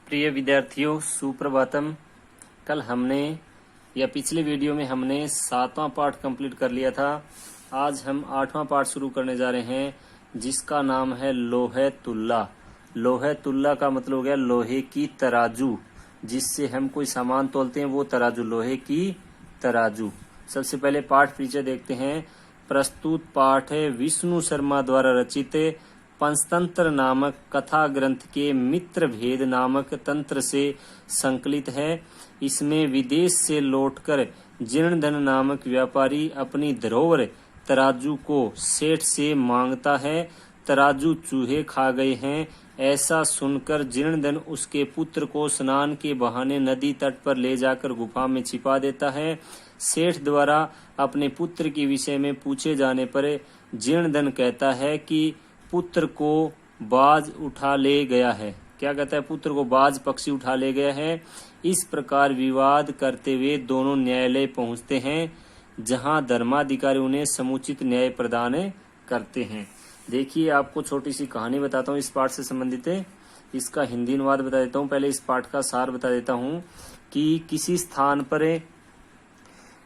प्रिय विद्यार्थियों, सुप्रभातम। कल हमने या पिछले वीडियो में हमने 7वां पार्ट कंप्लीट कर लिया था। आज हम 8वां पार्ट शुरू करने जा रहे हैं, जिसका नाम है लोहे तुल्ला। लोहे तुल्ला का मतलब हो गया लोहे की तराजू, जिससे हम कोई सामान तोलते हैं, वो तराजू, लोहे की तराजू। सबसे पहले पाठ परिचय देखते हैं। प्रस्तुत पाठ है विष्णु शर्मा द्वारा रचित पंचतंत्र नामक कथा ग्रंथ के मित्र भेद नामक तंत्र से संकलित है। इसमें विदेश से लौटकर जीर्णधन नामक व्यापारी अपनी धरोहर तराजू को सेठ से मांगता है। तराजू चूहे खा गए हैं, ऐसा सुनकर जीर्णधन उसके पुत्र को स्नान के बहाने नदी तट पर ले जाकर गुफा में छिपा देता है। सेठ द्वारा अपने पुत्र के विषय में पूछे जाने पर जीर्णधन कहता है कि पुत्र को बाज उठा ले गया है। क्या कहता है? पुत्र को बाज पक्षी उठा ले गया है। इस प्रकार विवाद करते हुए दोनों न्यायालय पहुंचते हैं, जहां धर्माधिकारी उन्हें समुचित न्याय प्रदान करते हैं। देखिए, आपको छोटी सी कहानी बताता हूँ इस पाठ से संबंधित है। इसका हिंदी अनुवाद बता देता हूँ। पहले इस पाठ का सार बता देता हूँ कि किसी स्थान पर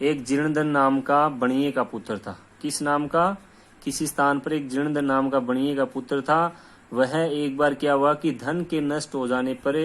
एक जीर्णधन नाम का बणिये का पुत्र था। किस नाम का? किसी स्थान पर एक जीर्णधन नाम का बणिये का पुत्र था। वह एक बार क्या हुआ कि धन के नष्ट हो जाने पर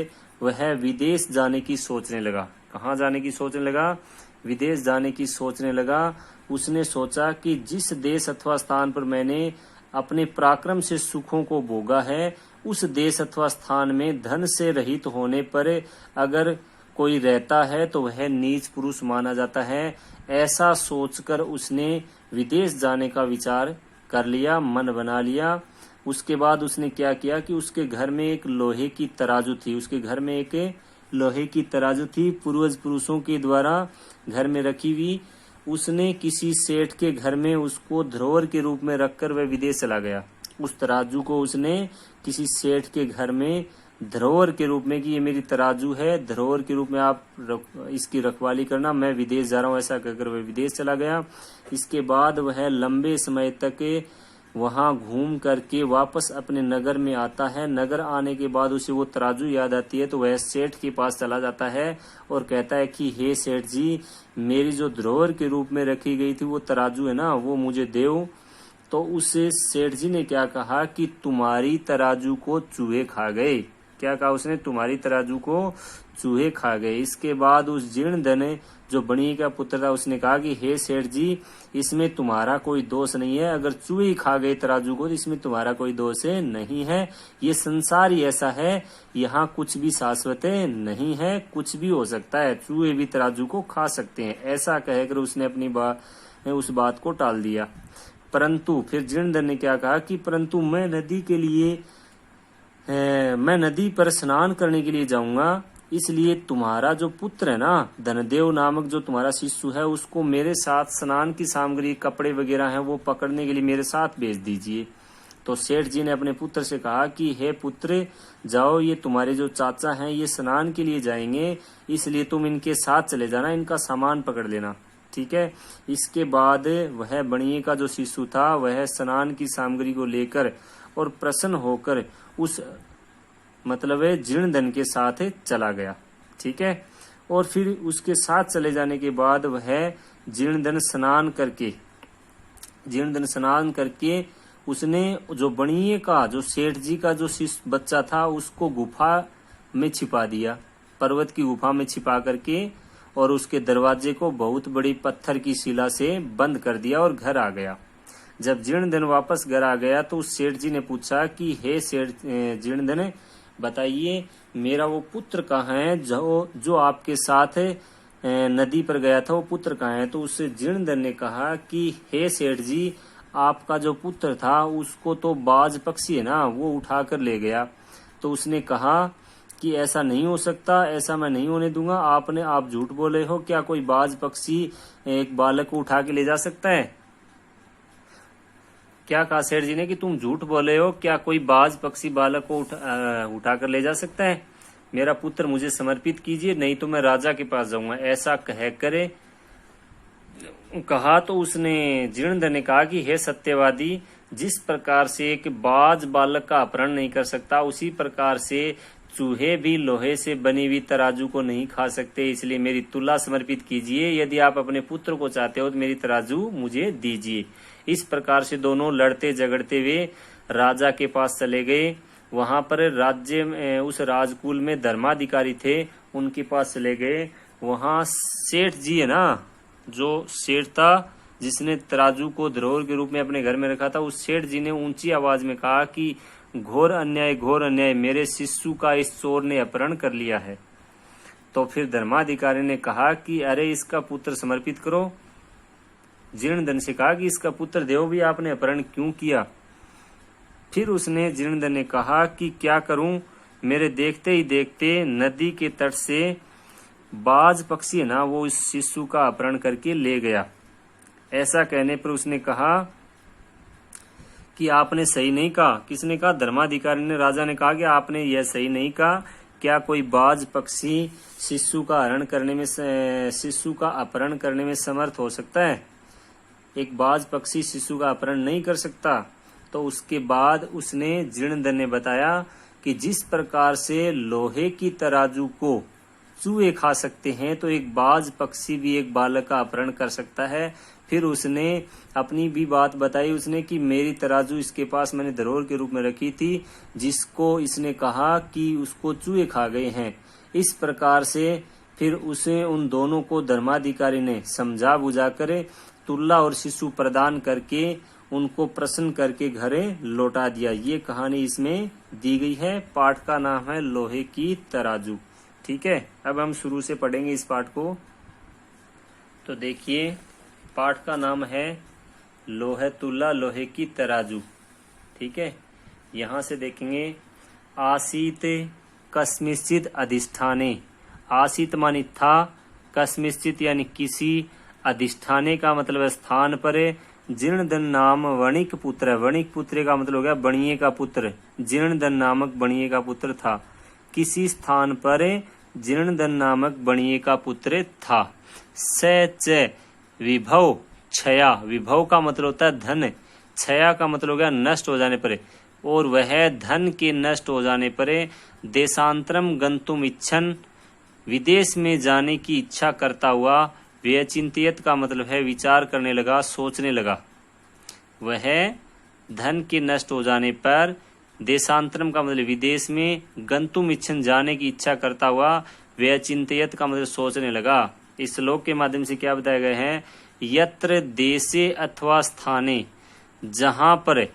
वह विदेश जाने की सोचने लगा। कहाँ जाने की सोचने लगा? विदेश जाने की सोचने लगा। उसने सोचा कि जिस देश अथवा स्थान पर मैंने अपने पराक्रम से सुखों को भोगा है, उस देश अथवा स्थान में धन से रहित होने पर अगर कोई रहता है तो वह नीच पुरुष माना जाता है। ऐसा सोचकर उसने विदेश जाने का विचार कर लिया, मन बना लिया। उसके बाद उसने क्या किया कि उसके घर में एक लोहे की तराजू थी। उसके घर में एक लोहे की तराजू थी, पूर्वज पुरुषों के द्वारा घर में रखी हुई। उसने किसी सेठ के घर में उसको धरोहर के रूप में रखकर वह विदेश चला गया। उस तराजू को उसने किसी सेठ के घर में धरोहर के रूप में कि ये मेरी तराजू है, धरोहर के रूप में आप इसकी रखवाली करना, मैं विदेश जा रहा हूँ, ऐसा कहकर वह विदेश चला गया। इसके बाद वह लंबे समय तक वहां घूम करके वापस अपने नगर में आता है। नगर आने के बाद उसे वो तराजू याद आती है, तो वह सेठ के पास चला जाता है और कहता है कि हे सेठ जी, मेरी जो धरोहर के रूप में रखी गई थी वो तराजू है ना, वो मुझे देओ। तो उस सेठ जी ने क्या कहा कि तुम्हारी तराजू को चूहे खा गए। क्या कहा उसने? तुम्हारी तराजू को चूहे खा गए। इसके बाद उस जीर्णधन जो बणिये का पुत्र था, उसने कहा कि हे सेठ जी, इसमें तुम्हारा कोई दोष नहीं है। अगर चूहे खा गए तराजू को तो इसमें तुम्हारा कोई दोष नहीं है। ये संसार ही ऐसा है, यहाँ कुछ भी शाश्वत नहीं है, कुछ भी हो सकता है। चूहे भी तराजू को खा सकते हैं। ऐसा कहकर उसने अपनी उस बात को टाल दिया। परंतु फिर जीर्णधन ने क्या कहा कि परंतु मैं नदी पर स्नान करने के लिए जाऊंगा, इसलिए तुम्हारा जो पुत्र है ना, धनदेव नामक जो तुम्हारा शिशु है, उसको मेरे साथ स्नान की सामग्री, कपड़े वगैरह हैं, वो पकड़ने के लिए मेरे साथ भेज दीजिए। तो सेठ जी ने अपने पुत्र से कहा कि हे पुत्र, जाओ, ये तुम्हारे जो चाचा हैं ये स्नान के लिए जाएंगे, इसलिए तुम इनके साथ चले जाना, इनका सामान पकड़ लेना, ठीक है। इसके बाद वह बणिये का जो शिशु था वह स्नान की सामग्री को लेकर और प्रसन्न होकर उस जीर्णधन के साथ चला गया, ठीक है। और फिर उसके साथ चले जाने के बाद वह जीर्णधन स्नान करके उसने जो बणिये का जो सेठ जी का जो शिशु बच्चा था उसको गुफा में छिपा दिया, पर्वत की गुफा में छिपा करके, और उसके दरवाजे को बहुत बड़ी पत्थर की शिला से बंद कर दिया और घर आ गया। जब जीर्णधन वापस घर आ गया तो उस सेठ जी ने पूछा कि हे सेठ जीर्णधन, बताइए मेरा वो पुत्र कहाँ है जो आपके साथ नदी पर गया था, वो पुत्र कहाँ है? तो उस जीर्णधन ने कहा कि हे सेठ जी, आपका जो पुत्र था उसको तो बाज पक्षी है ना, वो उठा कर ले गया। तो उसने कहा कि ऐसा नहीं हो सकता, ऐसा मैं नहीं होने दूंगा, आप झूठ बोले हो। क्या कोई बाज पक्षी एक बालक को उठा के ले जा सकता है? क्या कहा सेठ जी ने कि तुम झूठ बोले हो, क्या कोई बाज पक्षी बालक को उठा कर ले जा सकता है? मेरा पुत्र मुझे समर्पित कीजिए, नहीं तो मैं राजा के पास जाऊंगा, ऐसा कहा। तो उसने जीर्णधन ने कहा कि हे सत्यवादी, जिस प्रकार से एक बाज बालक का अपहरण नहीं कर सकता, उसी प्रकार से चूहे भी लोहे से बनी हुई तराजू को नहीं खा सकते, इसलिए मेरी तुला समर्पित कीजिए। यदि आप अपने पुत्र को चाहते हो तो मेरी तराजू मुझे दीजिए। इस प्रकार से दोनों लड़ते झगड़ते हुए राजा के पास चले गए। वहां पर राज्य में, उस राजकुल में धर्माधिकारी थे, उनके पास चले गए। वहां सेठ जी है ना, जो सेठ था जिसने तराजू को धरोहर के रूप में अपने घर में रखा था, उस सेठ जी ने ऊंची आवाज में कहा कि घोर अन्याय, मेरे शिशु का इस चोर ने अपहरण कर लिया है। तो फिर धर्माधिकारी ने कहा कि अरे इसका पुत्र समर्पित करो। जीर्णधन से कहा कि इसका पुत्र देव भी आपने अपहरण क्यों किया। फिर उसने जीर्णधन ने कहा कि क्या करूं, मेरे देखते ही देखते नदी के तट से बाज पक्षी है ना, वो इस शिशु का अपहरण करके ले गया। ऐसा कहने पर उसने कहा कि आपने सही नहीं कहा। किसने कहा? धर्माधिकारी ने। राजा ने कहा कि आपने यह सही नहीं कहा। क्या कोई बाज पक्षी शिशु का अपहरण करने में समर्थ हो सकता है? एक बाज पक्षी शिशु का अपहरण नहीं कर सकता। तो उसके बाद उसने जीर्णधन ने बताया कि जिस प्रकार से लोहे की तराजू को चूहे खा सकते हैं, तो एक बाज पक्षी भी एक बालक का अपहरण कर सकता है। फिर उसने अपनी भी बात बताई उसने कि मेरी तराजू इसके पास मैंने धरोहर के रूप में रखी थी, जिसको इसने कहा कि उसको चूहे खा गए हैं। इस प्रकार से फिर उसे उन दोनों को धर्माधिकारी ने समझा बुझा कर तुला और शिशु प्रदान करके उनको प्रसन्न करके घरे लौटा दिया। ये कहानी इसमें दी गई है। पाठ का नाम है लोहे की तराजू। ठीक है, अब हम शुरू से पढ़ेंगे इस पाठ को। तो देखिए, पाठ का नाम है लोहे तुला लोहे की तराजू। ठीक है, यहाँ से देखेंगे आसीत कस्मिश्चित अधिष्ठाने। आसीत मानी था, कस्मिश्चित यानी किसी, अधिष्ठाने का मतलब स्थान पर। जीर्णधन नाम वणिक पुत्र है। वणिक पुत्र का मतलब हो गया बणिये का पुत्र। जीर्णधन नामक बणिये का पुत्र था। किसी स्थान पर जीर्णधन नामक बणिये का पुत्र था। च विभव क्षया। विभव का मतलब होता है धन, क्षया का मतलब हो गया नष्ट हो जाने पर। और वह धन के नष्ट हो जाने पर देशांतरम गंतुम इच्छन, विदेश में जाने की इच्छा करता हुआ। व्यचिंतियत का मतलब है विचार करने लगा, सोचने लगा। वह धन के नष्ट हो जाने पर, देशांतरम का मतलब विदेश में, गंतुम इच्छन जाने की इच्छा करता हुआ, व्यचिंतियत का मतलब सोचने लगा। इस श्लोक के माध्यम से क्या बताया गया है? यत्र देशे अथवा स्थाने, जहां पर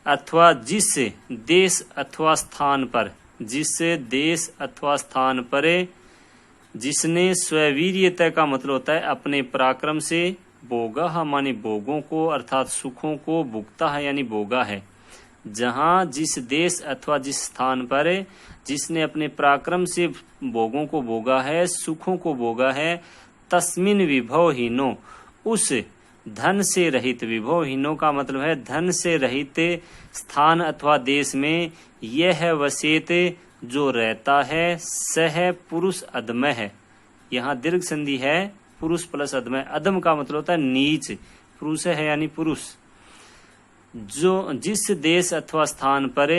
अथवा जिस देश अथवा स्थान पर, जिस देश अथवा स्थान पर, जिसने स्ववीर्यता का मतलब होता है अपने पराक्रम से, भोगा मानी भोगों को अर्थात सुखों को, भुगता है यानी भोगा है। जहां जिस देश अथवा जिस स्थान पर जिसने अपने पराक्रम से भोगों को भोगा है, सुखों को भोगा है, तस्मिन विभवहीनो, उस धन से रहित, विभवहीनो का मतलब है धन से रहित स्थान अथवा देश में, यह वसेत जो रहता है, सह पुरुष अधम है। यहाँ दीर्घ संधि है, पुरुष प्लस अधम। अधम का मतलब होता है नीच, पुरुष है यानी पुरुष। जो जिस देश अथवा स्थान पर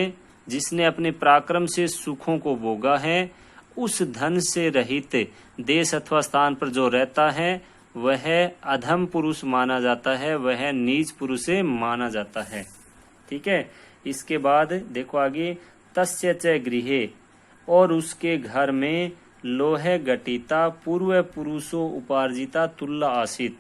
जिसने अपने पराक्रम से सुखों को भोगा है, उस धन से रहित देश अथवा स्थान पर जो रहता है, वह अधम पुरुष माना जाता है, वह नीच पुरुष माना जाता है। ठीक है, इसके बाद देखो आगे, तस्य च गृहे, और उसके घर में, लोहे घटिता पूर्व पुरुषो उपार्जिता तुल्ला आसित,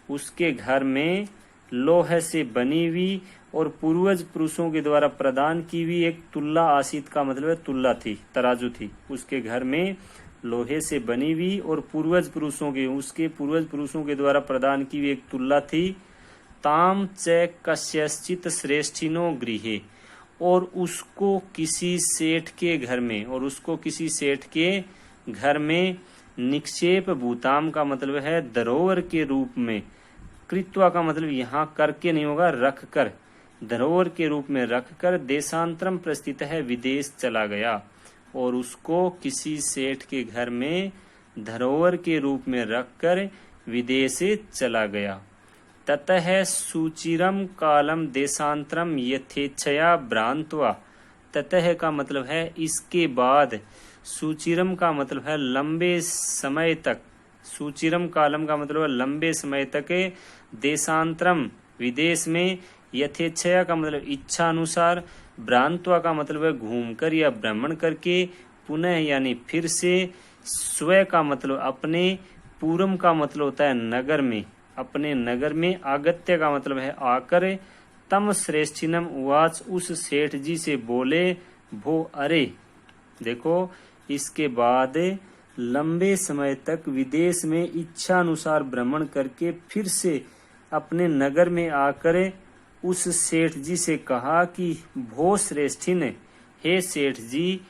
उसके घर में लोहे से बनी हुई और पूर्वज पुरुषों के द्वारा प्रदान की हुई एक तुल्ला आसित का मतलब है तुल्ला थी, तराजू थी। उसके घर में लोहे से बनी हुई और पूर्वज पुरुषों के द्वारा प्रदान की हुई एक तुल्ला थी। ताम च कस्यश्चित श्रेष्ठिनो गृहे, और उसको किसी सेठ के घर में, निक्षेप भूताम का मतलब है धरोहर के रूप में, कृत्वा का मतलब यहाँ करके नहीं होगा, रख कर, धरोहर के रूप में रखकर, देशांतरम प्रस्थित है, विदेश चला गया। और उसको किसी सेठ के घर में धरोहर के रूप में रखकर विदेश चला गया। ततः सुचिरम कालम देशांतरम यथेच्छया भ्रांत्वा, ततः का मतलब है इसके बाद सुचिरम का मतलब है लंबे समय तक, सुचिरम कालम का मतलब है लंबे समय तक, देशांतरम विदेश में, यथेच्छया का मतलब इच्छा अनुसार, भ्रांत्वा का मतलब है घूमकर या भ्रमण करके, पुनः यानी फिर से, स्व का मतलब अपने, पूरम का मतलब होता है नगर में, अपने नगर में, आगत्य का मतलब है आकर, तम श्रेष्ठिनम उवाच उस सेठ जी से बोले, भो अरे। देखो इसके बाद लंबे समय तक विदेश में इच्छा अनुसार भ्रमण करके फिर से अपने नगर में आकर उस सेठ जी से कहा कि भो श्रेष्ठिन, हे सेठ जी,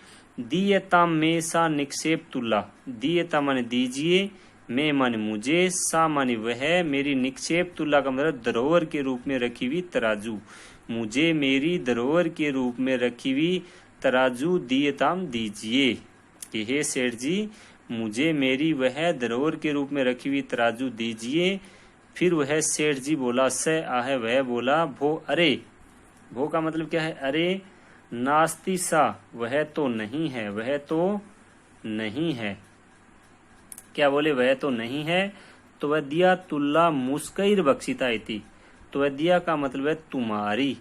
दीयता में सा निक्षेप तुला, दीयता माने दीजिए, मैं माने मुझे, सा माने वह, मेरी निक्षेप तुला का मतलब धरोहर के रूप में रखी हुई तराजू, मुझे मेरी धरोहर के रूप में रखी हुई तराजू दीयताम दीजिए, कि हे सेठ जी मुझे मेरी वह धरोहर के रूप में रखी हुई तराजू दीजिए। फिर वह सेठ जी बोला, स आहे वह बोला, भो अरे, भो का मतलब क्या है, अरे, नास्ति सा वह तो नहीं है, वह तो नहीं है, क्या बोले, वह तो नहीं है। तो वह दिया तुल्ला मुस्कैर बख्शिता इति, तो वह दिया का मतलब है तुम्हारी,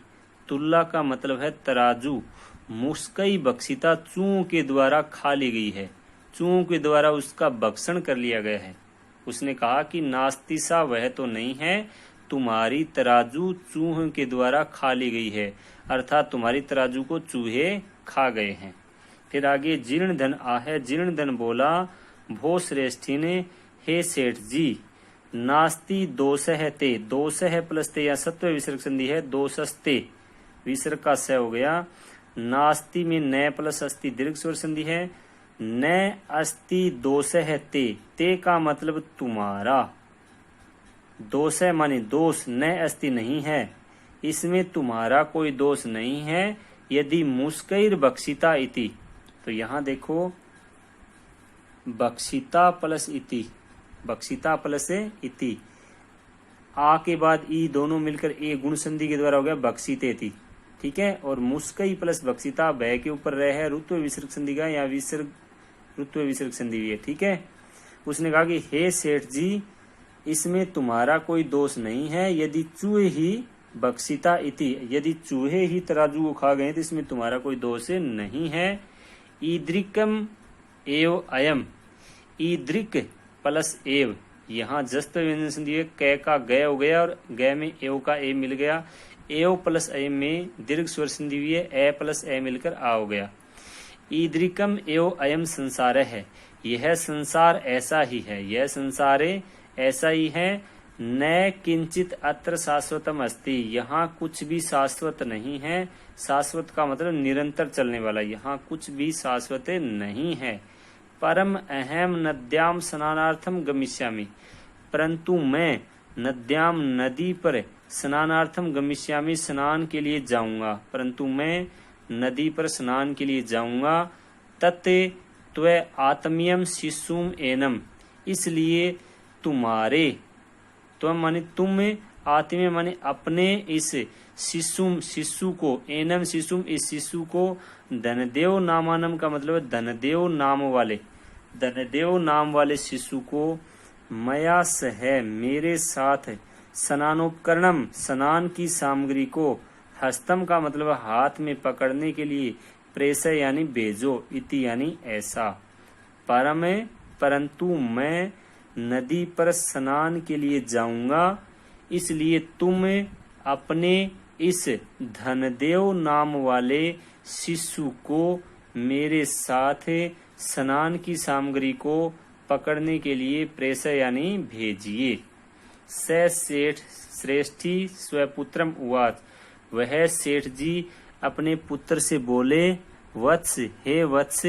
तुल्ला का मतलब है तराजू, मुस्कई बख्शिता चूहों के द्वारा खा ली गई है, चूहों के द्वारा उसका भक्षण कर लिया गया है। उसने कहा कि नास्तिसा वह तो नहीं है, तुम्हारी तराजू चूहों के द्वारा खा ली गई है, अर्थात तुम्हारी तराजू को चूहे खा गए हैं। फिर आगे जीर्ण धन आहे, जीर्ण धन बोला, भो श्रेष्ठी ने, हे सेठ जी, नास्ति दोषः ते, दोषः प्लस ते या सत्व विसर्ग संधि है, दोषस्ते विसर्ग का स हो गया, नास्ति में न प्लस अस्ति दीर्घ स्वर संधि है, न अस्ति दोषः ते, ते का मतलब तुम्हारा, दोष है माने दोष, न अस्ति नहीं है, इसमें तुम्हारा कोई दोष नहीं है, यदि मुस्कैर बख्शिता इति, तो यहाँ देखो बख्शिता प्लस इति, बख्शिता प्लस इति, आ के बाद ई दोनों मिलकर ए गुण संधि के द्वारा हो गया बख्शिते थी, ठीक है। और मुस्कई प्लस बख्शिता भय के ऊपर रह है रुत्व विसर्ग संधि का, या विसर्ग रुत्व विसर्ग संधि भी है, ठीक है। उसने कहा कि हे सेठ जी, इसमें तुम्हारा कोई दोष नहीं है, यदि चूहे ही बख्शिता इति, यदि चूहे ही तराजू को खा गए तो इसमें तुम्हारा कोई दोष नहीं है। ईद्रिकम एव अयम, ईद्रिक प्लस एव, यहाँ जस्त व्यंजन संधि है, कै का गय हो गया और गय में एव का ए मिल गया, एव प्लस अयम में दीर्घ स्वर संधि हुई है, ए प्लस ए मिलकर आ हो गया। ईद्रिकम एव अयम संसार है, यह संसार ऐसा ही है, यह संसार ऐसा ही है, न किंचित अत्र शाश्वतम अस्ति, यहाँ कुछ भी शाश्वत नहीं है, शाश्वत का मतलब निरंतर चलने वाला, यहाँ कुछ भी शाश्वत नहीं है। परम अहम नद्याम स्नानार्थम गमिष्यामि, परंतु मैं नद्याम नदी पर स्नानार्थम गमिष्यामि स्नान के लिए जाऊंगा, परंतु मैं नदी पर स्नान के लिए जाऊंगा। तत्ते त्वे आत्मीयम शिशुम एनम, इसलिए तुम्हारे, त्वम माने तुम, आत्मीय माने अपने, इस शिशुम शिशु को, एनम शिशुम इस शिशु को, धनदेव नामानम का मतलब है धनदेव नाम वाले, धनदेव नाम वाले शिशु को, मया सह मेरे साथ, स्नानोपकरणम स्नान की सामग्री को, हस्तम का मतलब हाथ में पकड़ने के लिए, प्रेषय यानी भेजो, इति यानी ऐसा। परम परंतु मैं नदी पर स्नान के लिए जाऊंगा, इसलिए तुम अपने इस धनदेव नाम वाले शिशु को मेरे साथ स्नान की सामग्री को पकड़ने के लिए प्रेषय यानी भेजिए। स सेठ श्रेष्ठी स्वपुत्रम उवाच, वह सेठ जी अपने पुत्र से बोले, वत्स हे वत्स,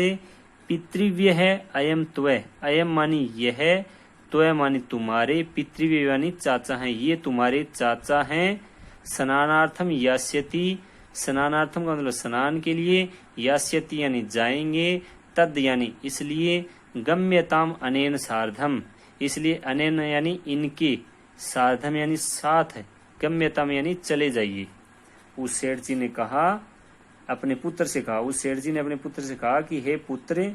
पितृव्य है अयम त्वय, अयम मानी यह, त्वय मानी तुम्हारे, पितृव्य यानी चाचा हैं, ये तुम्हारे चाचा हैं। स्नानार्थम यास्यति, स्नानार्थम का मतलब स्नान के लिए, यास्यति यानी जाएंगे, तद यानी इसलिए, गम्यताम अनेन सार्धम, इसलिए अनेन यानी इनके, सार्धम यानी साथ, गम्यताम यानी चले जाइए। उस सेठ जी ने कहा, अपने पुत्र से कहा, उस सेठ जी ने अपने पुत्र से कहा कि हे पुत्र,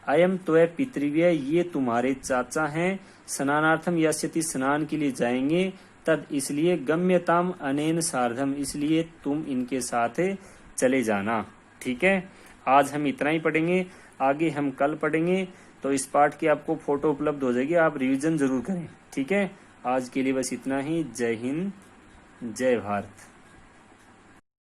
अयम त्वय पितृव्य, ये तुम्हारे चाचा हैं। स्नानार्थम यास्यति, स्नान के लिए जाएंगे। तद, इसलिए। गम्यताम अनेन सार्धम, इसलिए तुम इनके साथ चले जाना। ठीक है, आज हम इतना ही पढ़ेंगे, आगे हम कल पढ़ेंगे। तो इस पाठ की आपको फोटो उपलब्ध हो जाएगी, आप रिवीजन जरूर करें। ठीक है, आज के लिए बस इतना ही। जय हिंद, जय भारत।